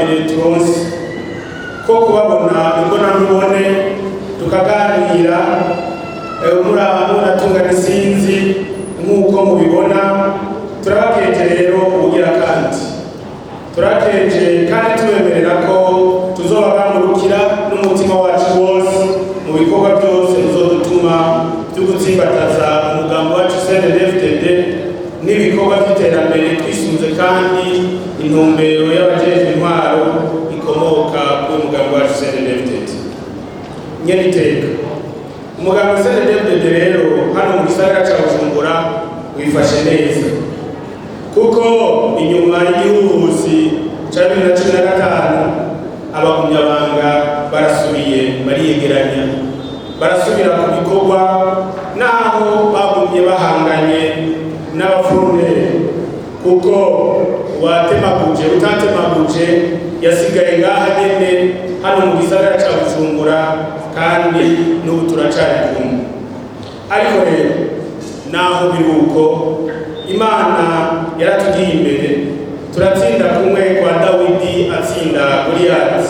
mbere turonse ko kubabona imbonankubone tukaganira muraba munatunga n'isinzi nk'uko mubibona. Turabakeje rero ubugira kandi turakeje kandi tubemerera ko tuzobabangurukira n'umutima wacu wose mu bikorwa byose muzodutuma byo gutsimbataza umugambi wacu CNDD-FDD n'ibikorwa by'iterambere twisunze kandi intumbero y'abajejwe intwaro ikomoka kuri umugambi wacu CNDD-FDD. Nyeniteka umugambi wa CNDD-FDD rero hano mu gisagara ca Bujumbura wifashe neza, kuko inyuma y'igihuhusi ca 2015 abagumyabanga barasubiye bariyegeranya barasubira ku bikorwa, naho bagumye bahanganye n'abafurunere, kuko uwatemaguje utatemaguje yasigaye ngaha nyene hano mu gisagara ca Bujumbura, kandi n'ubu turacari kumwe. Ariko rero naho biruko Imana yaratugiye imbere, turatsinda kumwe kwa Dawidi atsinda Goliyati.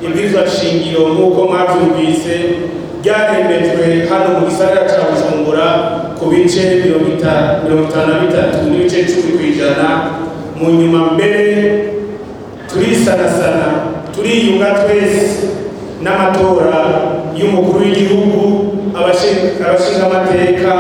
Ibwirizwa shingiro nk'uko mwavyumvise ryaremejwe hano mu gisagara ca Bujumbura ku bice 53 n'ibice 10%. Mu nyuma mbere turisanasana turiyunga twese n'amatora y'umukuru w'igihugu, abashinga amateka,